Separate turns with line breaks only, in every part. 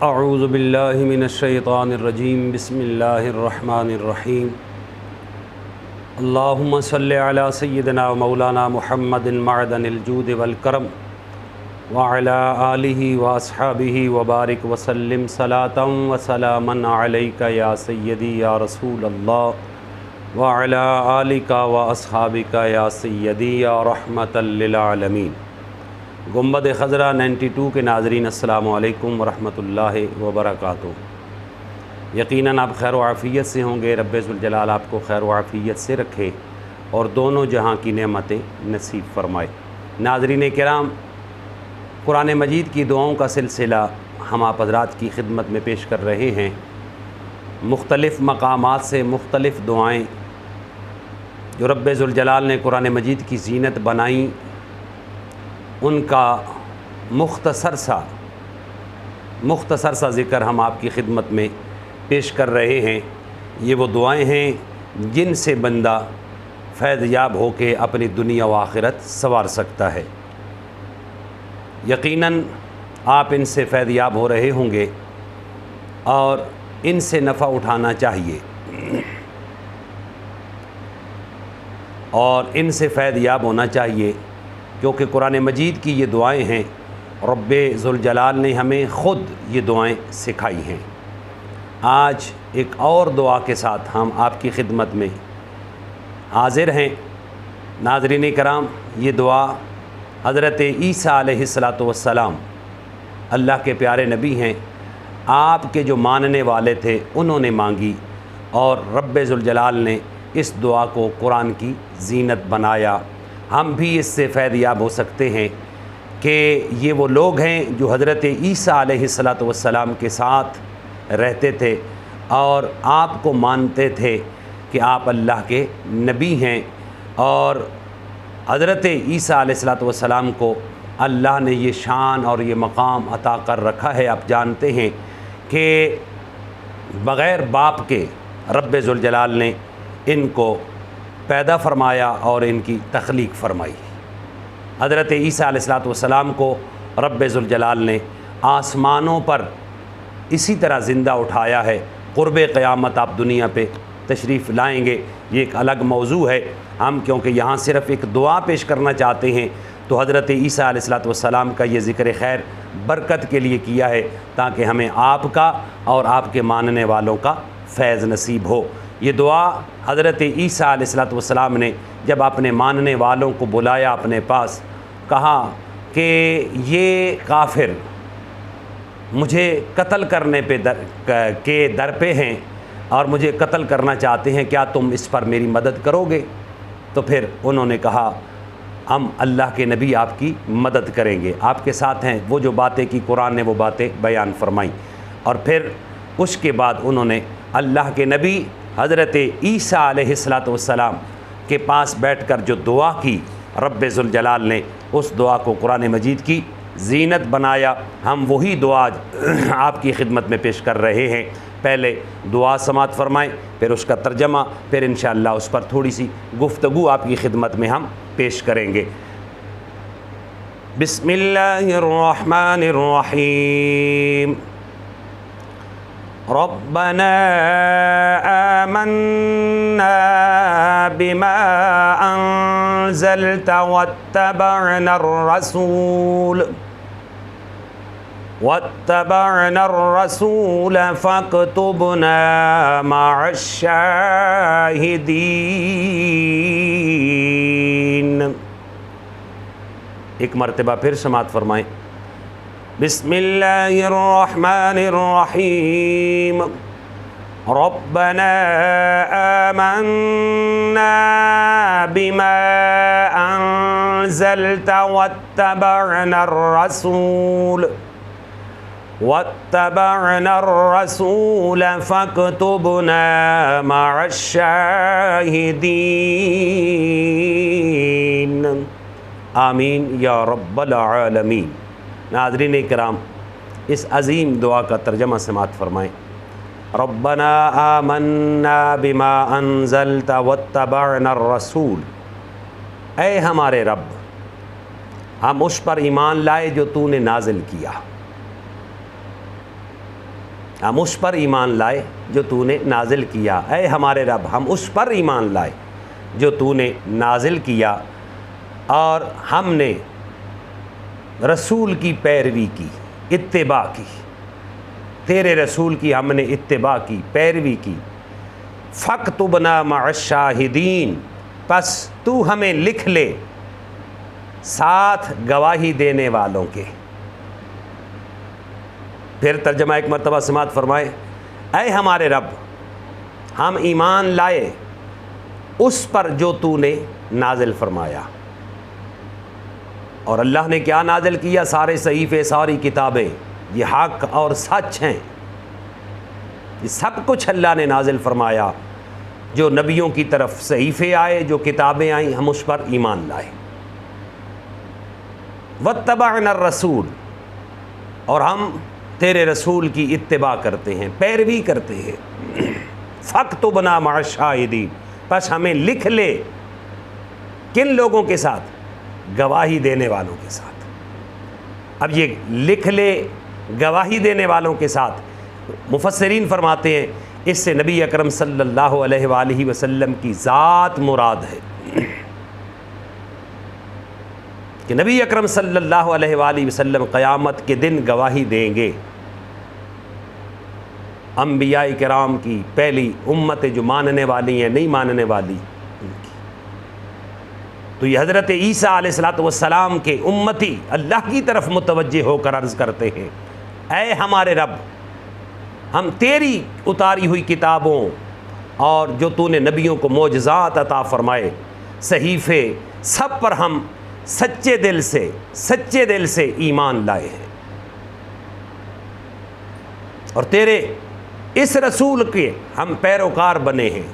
اعوذ باللہ من الشیطان الرجیم بسم اللہ الرحمن الرحیم اللہم صلی علی سیدنا و مولانا محمد معدن الجود والکرم وعلی آلہ واصحابہ وبارک وسلم صلاۃ و سلاما علیک یا سیدی یا رسول اللہ وعلی آلک واصحابک یا سیدی یا رحمۃ للعالمین۔ گنبد خضرا 92 کے ناظرین السلام علیکم ورحمۃ اللہ وبرکاتہ۔ یقیناً آپ خیر و عافیت سے ہوں گے۔ رب ذوالجلال آپ کو خیر و عافیت سے رکھے اور دونوں جہاں کی نعمتیں نصیب فرمائے۔ ناظرین کرام، قرآن مجید کی دعاؤں کا سلسلہ ہم آپ حضرات کی خدمت میں پیش کر رہے ہیں۔ مختلف مقامات سے مختلف دعائیں جو رب ذوالجلال نے قرآن مجید کی زینت بنائیں، ان کا مختصر سا ذکر ہم آپ کی خدمت میں پیش کر رہے ہیں۔ یہ وہ دعائیں ہیں جن سے بندہ فیض یاب ہو کے اپنی دنیا و آخرت سنوار سکتا ہے۔ یقیناً آپ ان سے فیض یاب ہو رہے ہوں گے اور ان سے نفع اٹھانا چاہیے اور ان سے فیض یاب ہونا چاہیے، کیونکہ قرآن مجید کی یہ دعائیں ہیں، رب ذوالجلال نے ہمیں خود یہ دعائیں سکھائی ہیں۔ آج ایک اور دعا کے ساتھ ہم آپ کی خدمت میں حاضر ہیں۔ ناظرین کرام، یہ دعا حضرت عیسیٰ علیہ السلام اللہ کے پیارے نبی ہیں، آپ کے جو ماننے والے تھے انہوں نے مانگی، اور رب ذوالجلال نے اس دعا کو قرآن کی زینت بنایا۔ ہم بھی اس سے فیض یاب ہو سکتے ہیں کہ یہ وہ لوگ ہیں جو حضرت عیسیٰ علیہ السلام کے ساتھ رہتے تھے اور آپ کو مانتے تھے کہ آپ اللہ کے نبی ہیں، اور حضرت عیسیٰ علیہ السلام کو اللہ نے یہ شان اور یہ مقام عطا کر رکھا ہے۔ آپ جانتے ہیں کہ بغیر باپ کے رب ذوالجلال نے ان کو پیدا فرمایا اور ان کی تخلیق فرمائی۔ حضرت عیسیٰ علیہ السلام کو رب ذوالجلال نے آسمانوں پر اسی طرح زندہ اٹھایا ہے۔ قرب قیامت آپ دنیا پہ تشریف لائیں گے، یہ ایک الگ موضوع ہے۔ ہم کیونکہ یہاں صرف ایک دعا پیش کرنا چاہتے ہیں تو حضرت عیسیٰ علیہ السلام کا یہ ذکر خیر برکت کے لیے کیا ہے، تاکہ ہمیں آپ کا اور آپ کے ماننے والوں کا فیض نصیب ہو۔ یہ دعا حضرت عیسیٰ علیہ السلام نے جب اپنے ماننے والوں کو بلایا اپنے پاس، کہا کہ یہ کافر مجھے قتل کرنے کے در پہ ہیں اور مجھے قتل کرنا چاہتے ہیں، کیا تم اس پر میری مدد کرو گے؟ تو پھر انہوں نے کہا ہم اللہ کے نبی آپ کی مدد کریں گے، آپ کے ساتھ ہیں۔ وہ جو باتیں کی قرآن نے وہ باتیں بیان فرمائیں، اور پھر اس کے بعد انہوں نے اللہ کے نبی حضرت عیسیٰ علیہ السلام کے پاس بیٹھ کر جو دعا کی، رب ذوالجلال نے اس دعا کو قرآن مجید کی زینت بنایا۔ ہم وہی دعا آپ کی خدمت میں پیش کر رہے ہیں۔ پہلے دعا سماعت فرمائیں، پھر اس کا ترجمہ، پھر انشاءاللہ اس پر تھوڑی سی گفتگو آپ کی خدمت میں ہم پیش کریں گے۔ بسم اللہ الرحمن الرحیم۔ ربنا آمنا بما انزلت واتبعنا الرسول فاكتبنا مع الشاہدین۔ ایک مرتبہ پھر سماعت فرمائیں۔ بسم اللہ الرحمن الرحیم۔ ربنا آمنا بما انزلت واتبعنا الرسول فاكتبنا مع الشاہدین۔ آمین یا رب العالمین۔ ناظرین کرام، اس عظیم دعا کا ترجمہ سماعت فرمائیں۔ ربنا آمنا بما انزلت واتبعنا الرسول۔ اے ہمارے رب، ہم اس پر ایمان لائے جو تو نے نازل کیا، ہم اس پر ایمان لائے جو تو نے نازل کیا، اے ہمارے رب ہم اس پر ایمان لائے جو تو نے نازل کیا، اور ہم نے رسول کی پیروی کی، اتباع کی، تیرے رسول کی ہم نے اتباع کی، پیروی کی۔ فاکتبنا مع الشاہدین، پس تو ہمیں لکھ لے ساتھ گواہی دینے والوں کے۔ پھر ترجمہ ایک مرتبہ سماعت فرمائے، اے ہمارے رب ہم ایمان لائے اس پر جو تو نے نازل فرمایا۔ اور اللہ نے کیا نازل کیا؟ سارے صحیفے، ساری کتابیں، یہ حق اور سچ ہیں، یہ سب کچھ اللہ نے نازل فرمایا۔ جو نبیوں کی طرف صحیفے آئے، جو کتابیں آئیں، ہم اس پر ایمان لائے۔ واتبعنا الرسول، اور ہم تیرے رسول کی اتباع کرتے ہیں، پیروی کرتے ہیں۔ فاکتبنا مع الشاہدین، پس ہمیں لکھ لے کن لوگوں کے ساتھ؟ گواہی دینے والوں کے ساتھ۔ اب یہ لکھ لے گواہی دینے والوں کے ساتھ، مفسرین فرماتے ہیں اس سے نبی اکرم صلی اللہ علیہ وآلہ وسلم کی ذات مراد ہے، کہ نبی اکرم صلی اللہ علیہ وآلہ وسلم قیامت کے دن گواہی دیں گے انبیاء کرام کی، پہلی امت جو ماننے والی ہیں، نہیں ماننے والی ان کی۔ تو یہ حضرت عیسیٰ علیہ السلام کے امتی اللہ کی طرف متوجہ ہو کر عرض کرتے ہیں، اے ہمارے رب ہم تیری اتاری ہوئی کتابوں اور جو تو نے نبیوں کو معجزات عطا فرمائے، صحیفے، سب پر ہم سچے دل سے ایمان لائے ہیں، اور تیرے اس رسول کے ہم پیروکار بنے ہیں۔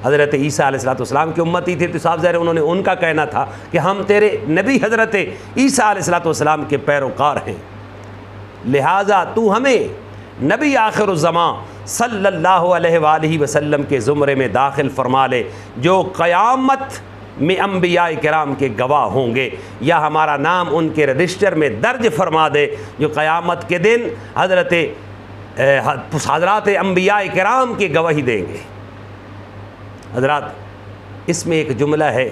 حضرت عیسیٰ علیہ السلام کی امتی تھے تو صاحب ظاہر انہوں نے ان کا کہنا تھا کہ ہم تیرے نبی حضرت عیسیٰ علیہ السلام کے پیروکار ہیں، لہٰذا تو ہمیں نبی آخر الزمان صلی اللہ علیہ وآلہ وسلم کے زمرے میں داخل فرما لے، جو قیامت میں انبیاء کرام کے گواہ ہوں گے، یا ہمارا نام ان کے رجسٹر میں درج فرما دے جو قیامت کے دن حضرات انبیاء کرام کی گواہی دیں گے۔ حضرات اس میں ایک جملہ ہے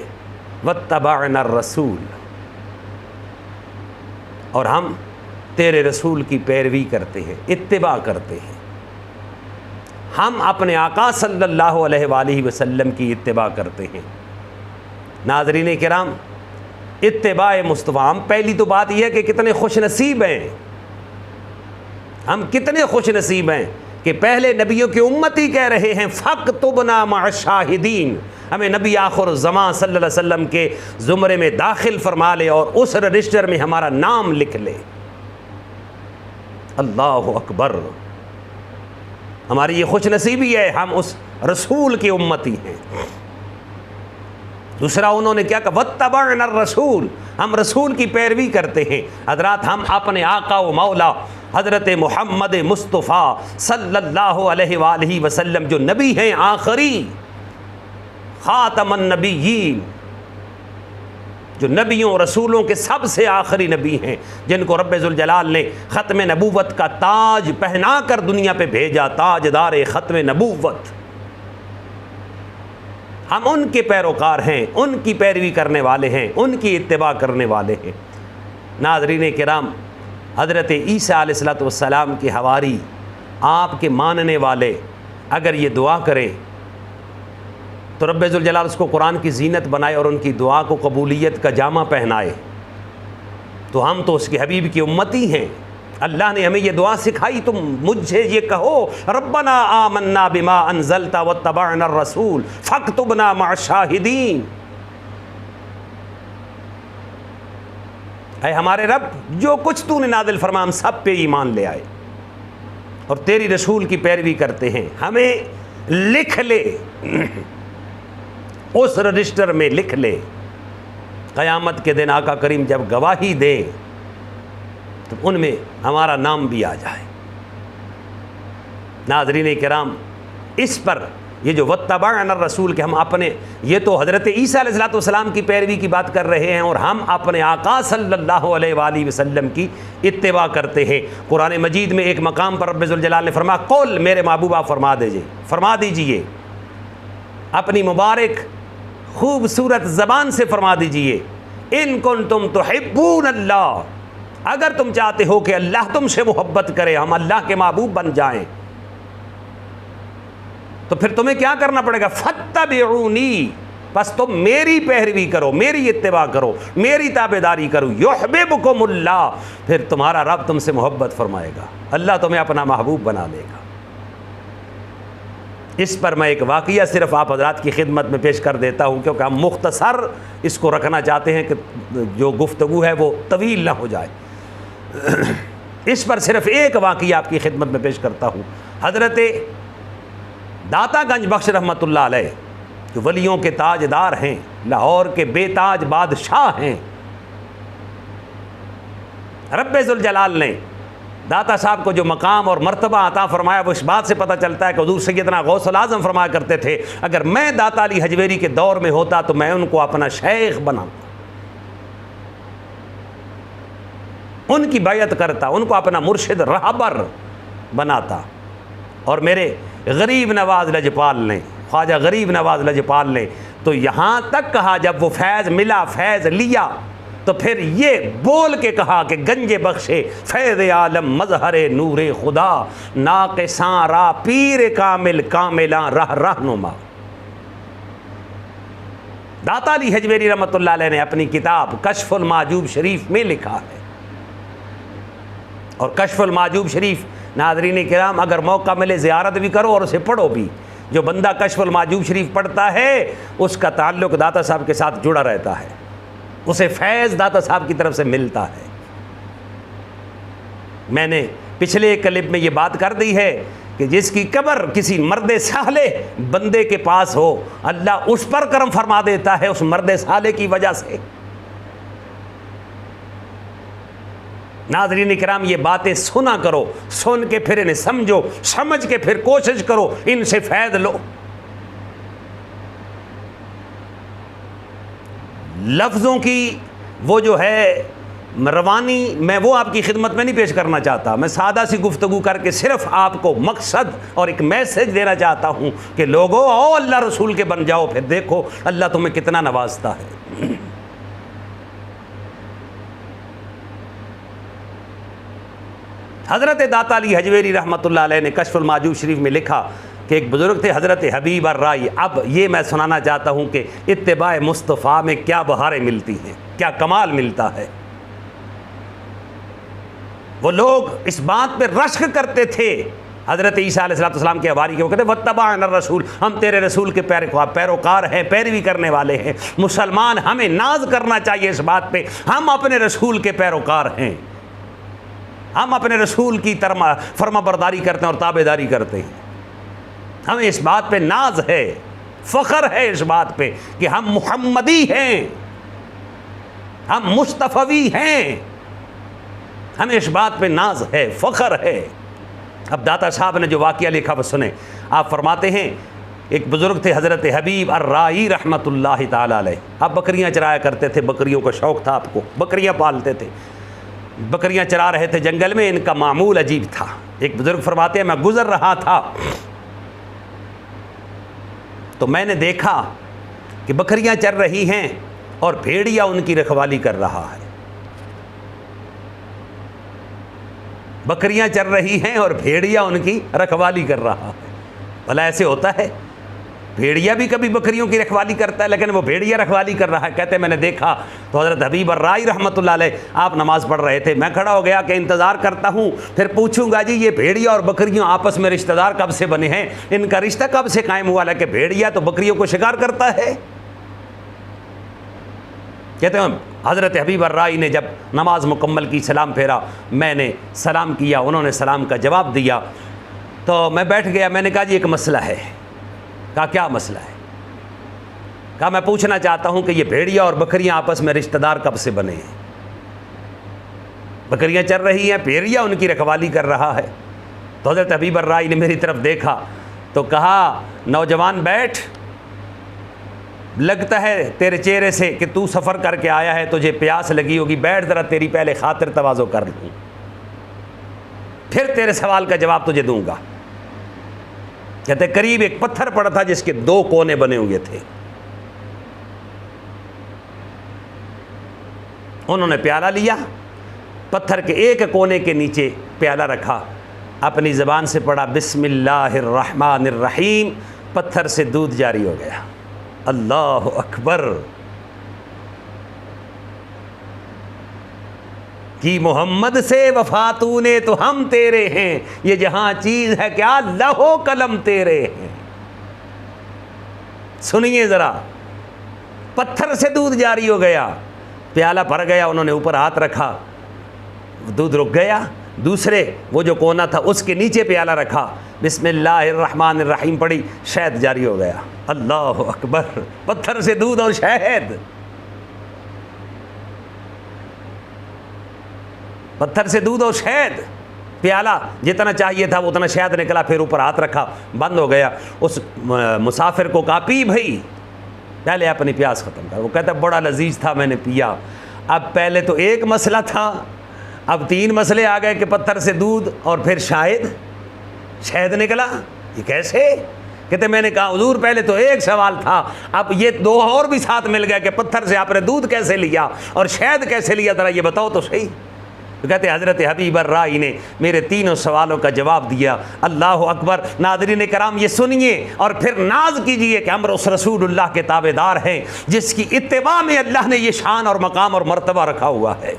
واتبعنا الرسول، اور ہم تیرے رسول کی پیروی کرتے ہیں، اتباع کرتے ہیں، ہم اپنے آقا صلی اللہ علیہ وآلہ وسلم کی اتباع کرتے ہیں۔ ناظرین کرام، اتباع مصطفیٰ، ہم پہلی تو بات یہ ہے کہ کتنے خوش نصیب ہیں، ہم کتنے خوش نصیب ہیں کہ پہلے نبیوں کی امتی کہہ رہے ہیں فاکتبنا مع الشاہدین، ہمیں نبی آخر الزمان صلی اللہ علیہ وسلم کے زمرے میں داخل فرما لے اور اس رجسٹر میں ہمارا نام لکھ لے۔ اللہ اکبر، ہماری یہ خوش نصیبی ہے، ہم اس رسول کی امتی ہیں۔ دوسرا انہوں نے کیا کہا؟ واتبعنا الرسول، ہم رسول کی پیروی کرتے ہیں۔ حضرات ہم اپنے آقا و مولا حضرت محمد مصطفیٰ صلی اللہ علیہ وآلہ وسلم جو نبی ہیں، آخری خاتم النبیین، جو نبیوں رسولوں کے سب سے آخری نبی ہیں، جن کو رب ذوالجلال نے ختم نبوت کا تاج پہنا کر دنیا پہ بھیجا، تاجدار ختم نبوت، ہم ان کے پیروکار ہیں، ان کی پیروی کرنے والے ہیں، ان کی اتباع کرنے والے ہیں۔ ناظرین کرام، حضرت عیسیٰ علیہ السلام کے حواری، آپ کے ماننے والے اگر یہ دعا کریں تو رب ذوالجلال اس کو قرآن کی زینت بنائے اور ان کی دعا کو قبولیت کا جامہ پہنائے، تو ہم تو اس کے حبیب کی امتی ہیں۔ اللہ نے ہمیں یہ دعا سکھائی، تم مجھ سے یہ کہو ربنا آمنا بما انزلت واتبعنا الرسول فاکتبنا مع الشاہدین، اے ہمارے رب جو کچھ تو نے نازل فرمایا ہم سب پہ ایمان لے آئے اور تیری رسول کی پیروی کرتے ہیں، ہمیں لکھ لے، اس رجسٹر میں لکھ لے، قیامت کے دن آقا کریم جب گواہی دے تو ان میں ہمارا نام بھی آ جائے۔ ناظرین کرام، اس پر یہ جو واتبعنا الرسول کہ ہم اپنے، یہ تو حضرت عیسیٰ علیہ السلام کی پیروی کی بات کر رہے ہیں، اور ہم اپنے آقا صلی اللہ علیہ وآلہ وسلم کی اتباع کرتے ہیں۔ قرآن مجید میں ایک مقام پر رب ذوالجلال نے فرمایا قل، میرے محبوب آپ فرما دیجئے اپنی مبارک خوبصورت زبان سے فرما دیجئے، ان کنتم تحبون اللہ، اگر تم چاہتے ہو کہ اللہ تم سے محبت کرے، ہم اللہ کے محبوب بن جائیں، تو پھر تمہیں کیا کرنا پڑے گا؟ فاتبعونی، بس تم میری پیروی کرو، میری اتباع کرو، میری تابعداری کرو، یحببکم اللہ، پھر تمہارا رب تم سے محبت فرمائے گا، اللہ تمہیں اپنا محبوب بنا لے گا۔ اس پر میں ایک واقعہ صرف آپ حضرات کی خدمت میں پیش کر دیتا ہوں، کیونکہ ہم مختصر اس کو رکھنا چاہتے ہیں کہ جو گفتگو ہے وہ طویل نہ ہو جائے۔ اس پر صرف ایک واقعہ آپ کی خدمت میں پیش کرتا ہوں۔ حضرت داتا گنج بخش رحمۃ اللہ علیہ جو ولیوں کے تاجدار ہیں، لاہور کے بے تاج بادشاہ ہیں، رب ذوالجلال نے داتا صاحب کو جو مقام اور مرتبہ عطا فرمایا وہ اس بات سے پتہ چلتا ہے کہ حضور سیدنا غوث الاعظم فرمایا کرتے تھے اگر میں داتا علی حجویری کے دور میں ہوتا تو میں ان کو اپنا شیخ بناتا، ان کی بیعت کرتا، ان کو اپنا مرشد رہبر بناتا۔ اور میرے غریب نواز لجپال نے، خواجہ غریب نواز لجپال نے تو یہاں تک کہا جب وہ فیض ملا، فیض لیا، تو پھر یہ بول کے کہا کہ گنج بخشے فیض عالم مظہر نور خدا، ناقصاں را پیر کامل کاملاں راہ رہنما۔ داتا علی حجویری رحمۃ اللہ علیہ نے اپنی کتاب کشف المحجوب شریف میں لکھا ہے، اور کشف المحجوب شریف ناظرین کرام اگر موقع ملے زیارت بھی کرو اور اسے پڑھو بھی۔ جو بندہ کشف المحجوب شریف پڑھتا ہے اس کا تعلق داتا صاحب کے ساتھ جڑا رہتا ہے، اسے فیض داتا صاحب کی طرف سے ملتا ہے۔ میں نے پچھلے ایک کلپ میں یہ بات کر دی ہے کہ جس کی قبر کسی مرد صالح بندے کے پاس ہو، اللہ اس پر کرم فرما دیتا ہے اس مرد صالح کی وجہ سے۔ ناظرین کرام یہ باتیں سنا کرو، سن کے پھر انہیں سمجھو، سمجھ کے پھر کوشش کرو ان سے فیض لو۔ لفظوں کی وہ جو ہے روانی میں وہ آپ کی خدمت میں نہیں پیش کرنا چاہتا، میں سادہ سی گفتگو کر کے صرف آپ کو مقصد اور ایک میسج دینا چاہتا ہوں کہ لوگو آؤ اللہ رسول کے بن جاؤ، پھر دیکھو اللہ تمہیں کتنا نوازتا ہے۔ حضرت داتا علی حجویری رحمۃ اللہ علیہ نے کشف المحجوب شریف میں لکھا کہ ایک بزرگ تھے حضرت حبیب الرائی۔ اب یہ میں سنانا چاہتا ہوں کہ اتباع مصطفیٰ میں کیا بہاریں ملتی ہیں، کیا کمال ملتا ہے۔ وہ لوگ اس بات پہ رشک کرتے تھے حضرت عیسیٰ علیہ السلام کے حواری کے، وہ کہتے واتبعنا الرسول، ہم تیرے رسول کے پیروکار ہیں، پیروی کرنے والے ہیں۔ مسلمان ہمیں ناز کرنا چاہیے اس بات پہ، ہم اپنے رسول کے پیروکار ہیں، ہم اپنے رسول کی فرما برداری کرتے ہیں اور تابع داری کرتے ہیں۔ ہمیں اس بات پہ ناز ہے، فخر ہے اس بات پہ کہ ہم محمدی ہیں، ہم مصطفوی ہیں، ہمیں اس بات پہ ناز ہے، فخر ہے۔ اب داتا صاحب نے جو واقعہ لکھا وہ سنیں۔ آپ فرماتے ہیں ایک بزرگ تھے حضرت حبیب الرائی رحمۃ اللہ تعالی علیہ، آپ بکریاں چرایا کرتے تھے، بکریوں کا شوق تھا آپ کو، بکریاں پالتے تھے، بکریاں چرا رہے تھے جنگل میں، ان کا معمول عجیب تھا۔ ایک بزرگ فرماتے ہیں میں گزر رہا تھا تو میں نے دیکھا کہ بکریاں چر رہی ہیں اور بھیڑیا ان کی رکھوالی کر رہا ہے۔ بکریاں چر رہی ہیں اور بھیڑیا ان کی رکھوالی کر رہا ہے۔ بھلا ایسے ہوتا ہے؟ بھیڑیا بھی کبھی بکریوں کی رکھوالی کرتا ہے، لیکن وہ بھیڑیا رکھوالی کر رہا ہے۔ کہتے ہیں میں نے دیکھا تو حضرت حبیب الرائی رحمۃ اللہ علیہ آپ نماز پڑھ رہے تھے، میں کھڑا ہو گیا کہ انتظار کرتا ہوں، پھر پوچھوں گا جی یہ بھیڑیا اور بکریوں آپس میں رشتہ دار کب سے بنے ہیں، ان کا رشتہ کب سے قائم ہوا؟ کہ بھیڑیا تو بکریوں کو شکار کرتا ہے۔ کہتے ہیں حضرت حبیب الرائی نے جب نماز مکمل کی، سلام پھیرا، میں نے سلام کیا، انہوں نے سلام کا جواب دیا، تو میں بیٹھ گیا۔ میں نے کہا جی ایک مسئلہ ہے۔ کہا کیا مسئلہ ہے؟ کہا میں پوچھنا چاہتا ہوں کہ یہ بھیڑیا اور بکریاں آپس میں رشتہ دار کب سے بنے ہیں؟ بکریاں چر رہی ہیں، بھیڑیا ان کی رکھوالی کر رہا ہے۔ تو حضرت حبیب الرائی نے میری طرف دیکھا تو کہا نوجوان بیٹھ، لگتا ہے تیرے چہرے سے کہ تو سفر کر کے آیا ہے، تجھے پیاس لگی ہوگی، بیٹھ ذرا تیری پہلے خاطر تواضع کر لوں، پھر تیرے سوال کا جواب تجھے دوں گا۔ کہتے قریب ایک پتھر پڑا تھا جس کے 2 کونے بنے ہوئے تھے، انہوں نے پیالہ لیا، پتھر کے ایک کونے کے نیچے پیالہ رکھا، اپنی زبان سے پڑھا بسم اللہ الرحمن الرحیم، پتھر سے دودھ جاری ہو گیا۔ اللہ اکبر، کہ محمد سے وفا تو نے تو ہم تیرے ہیں، یہ جہاں چیز ہے کیا لوح و قلم تیرے ہیں۔ سنیے ذرا، پتھر سے دودھ جاری ہو گیا، پیالہ بھر گیا، انہوں نے اوپر ہاتھ رکھا، دودھ رک گیا، دوسرے وہ جو کونا تھا اس کے نیچے پیالہ رکھا، بسم اللہ الرحمن الرحیم پڑھی، شہد جاری ہو گیا۔ اللہ اکبر، پتھر سے دودھ اور شہد، پتھر سے دودھ اور شہد، پیالہ جتنا چاہیے تھا وہ اتنا شہد نکلا، پھر اوپر ہاتھ رکھا، بند ہو گیا۔ اس مسافر کو کہا پی بھائی، پہلے اپنی پیاس ختم کر۔ وہ کہتا بڑا لذیذ تھا، میں نے پیا۔ اب پہلے تو ایک مسئلہ تھا، اب 3 مسئلے آ گئے کہ پتھر سے دودھ اور پھر شہد نکلا، یہ کیسے؟ کہتے میں نے کہا حضور پہلے تو ایک سوال تھا، اب یہ 2 اور بھی ساتھ مل گئے کہ پتھر سے آپ نے دودھ کیسے لیا اور شہد کیسے لیا، ذرا یہ بتاؤ تو صحیح۔ تو کہتے حضرت حبیب الرائی نے میرے 3 سوالوں کا جواب دیا۔ اللہ اکبر۔ ناظرین کرام یہ سنیے اور پھر ناز کیجئے کہ ہم رسول اللہ کے تابع دار ہیں، جس کی اتباع میں اللہ نے یہ شان اور مقام اور مرتبہ رکھا ہوا ہے۔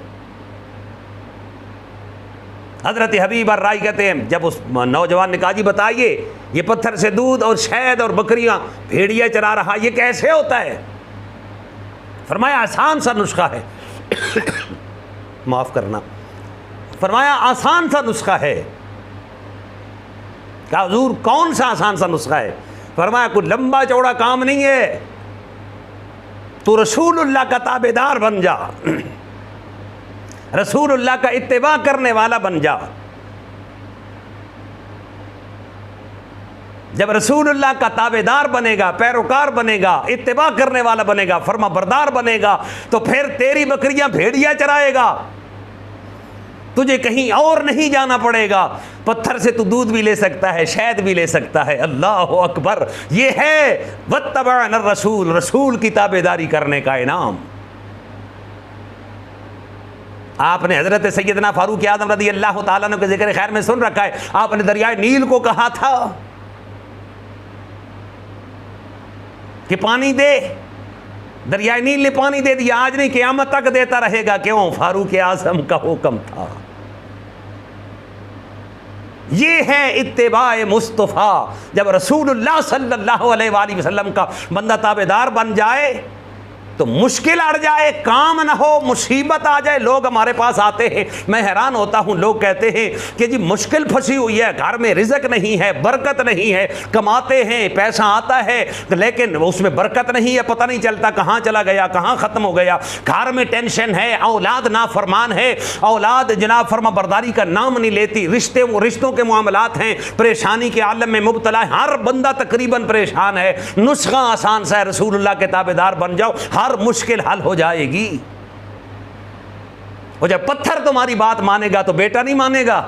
حضرت حبیب الرائی کہتے ہیں جب اس نوجوان نے کہا جی بتائیے یہ پتھر سے دودھ اور شہد اور بکریاں بھیڑیا چرا رہا یہ کیسے ہوتا ہے؟ فرمایا آسان سا نسخہ ہے معاف کرنا، فرمایا آسان سا نسخہ ہے۔ کہا حضور کون سا آسان سا نسخہ ہے؟ فرمایا کوئی لمبا چوڑا کام نہیں ہے، تو رسول اللہ کا تابع دار بن جا، رسول اللہ کا اتباع کرنے والا بن جا۔ جب رسول اللہ کا تابع دار بنے گا، پیروکار بنے گا، اتباع کرنے والا بنے گا، فرما بردار بنے گا، تو پھر تیری بکریاں بھیڑیا چرائے گا، تجھے کہیں اور نہیں جانا پڑے گا، پتھر سے تو دودھ بھی لے سکتا ہے، شہد بھی لے سکتا ہے۔ اللہ اکبر، یہ ہے واتبعنا الرسول، رسول کی تابع داری کرنے کا انعام۔ آپ نے حضرت سیدنا فاروق اعظم رضی اللہ تعالیٰ عنہ کے ذکر خیر میں سن رکھا ہے، آپ نے دریائے نیل کو کہا تھا کہ پانی دے، دریائے نیل نے پانی دے دیا، آج نہیں قیامت تک دیتا رہے گا۔ کیوں؟ فاروق اعظم کا حکم تھا۔ یہ ہے اتباع مصطفیٰ۔ جب رسول اللہ صلی اللہ علیہ وآلہ وسلم کا بندہ تابع دار بن جائے تو مشکل اڑ جائے، کام نہ ہو، مصیبت آ جائے، لوگ ہمارے پاس آتے ہیں، میں حیران ہوتا ہوں، لوگ کہتے ہیں کہ جی مشکل پھنسی ہوئی ہے، گھر میں رزق نہیں ہے، برکت نہیں ہے، کماتے ہیں، پیسہ آتا ہے لیکن اس میں برکت نہیں ہے، پتہ نہیں چلتا کہاں چلا گیا، کہاں ختم ہو گیا، گھر میں ٹینشن ہے، اولاد نافرمان ہے، اولاد جناب فرما برداری کا نام نہیں لیتی، رشتوں کے معاملات ہیں، پریشانی کے عالم میں مبتلا ہے، ہر بندہ تقریباً پریشان ہے۔ نسخہ آسان سا ہے، رسول اللہ کے تابع دار بن جاؤ، ہر مشکل حل ہو جائے گی۔ اور جب پتھر تمہاری بات مانے گا تو بیٹا نہیں مانے گا،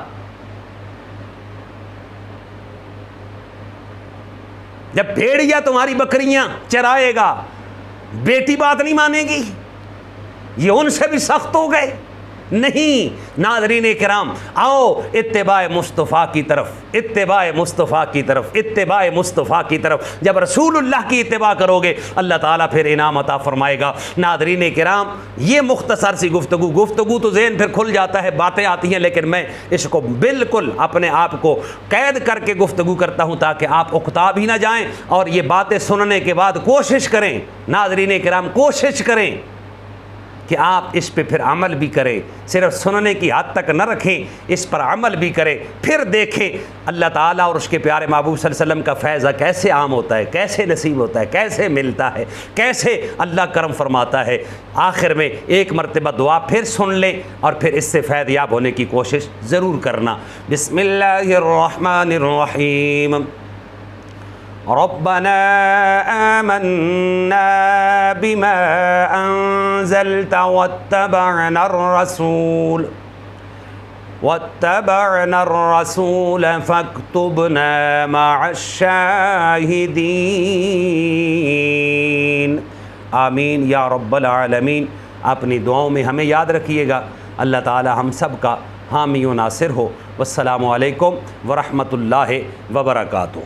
جب بھیڑیا تمہاری بکریاں چرائے گا بیٹی بات نہیں مانے گی، یہ ان سے بھی سخت ہو گئے؟ نہیں۔ ناظرین کرام آؤ اتباع مصطفیٰ کی طرف، اتباع مصطفیٰ کی طرف، اتباع مصطفیٰ کی طرف۔ جب رسول اللہ کی اتباع کرو گے اللہ تعالیٰ پھر انعام عطا فرمائے گا۔ ناظرین کرام یہ مختصر سی گفتگو تو ذہن پھر کھل جاتا ہے، باتیں آتی ہیں، لیکن میں اس کو بالکل اپنے آپ کو قید کر کے گفتگو کرتا ہوں تاکہ آپ اکتا بھی نہ جائیں اور یہ باتیں سننے کے بعد کوشش کریں، ناظرین کرام کوشش کریں کہ آپ اس پہ پھر عمل بھی کریں، صرف سننے کی حد تک نہ رکھیں، اس پر عمل بھی کریں، پھر دیکھیں اللہ تعالیٰ اور اس کے پیارے محبوب صلی اللہ علیہ وسلم کا فیض کیسے عام ہوتا ہے، کیسے نصیب ہوتا ہے، کیسے ملتا ہے، کیسے اللہ کرم فرماتا ہے۔ آخر میں ایک مرتبہ دعا پھر سن لیں اور پھر اس سے فیض یاب ہونے کی کوشش ضرور کرنا۔ بسم اللہ الرحمن الرحیم، ربنا آمنا بما أنزلت واتبعنا الرسول فاكتبنا مع الشاہدین۔ آمین یا رب العالمین۔ اپنی دعاؤں میں ہمیں یاد رکھیے گا۔ اللہ تعالی ہم سب کا حامی و ناصر ہو۔ والسلام علیکم ورحمۃ اللہ وبرکاتہ۔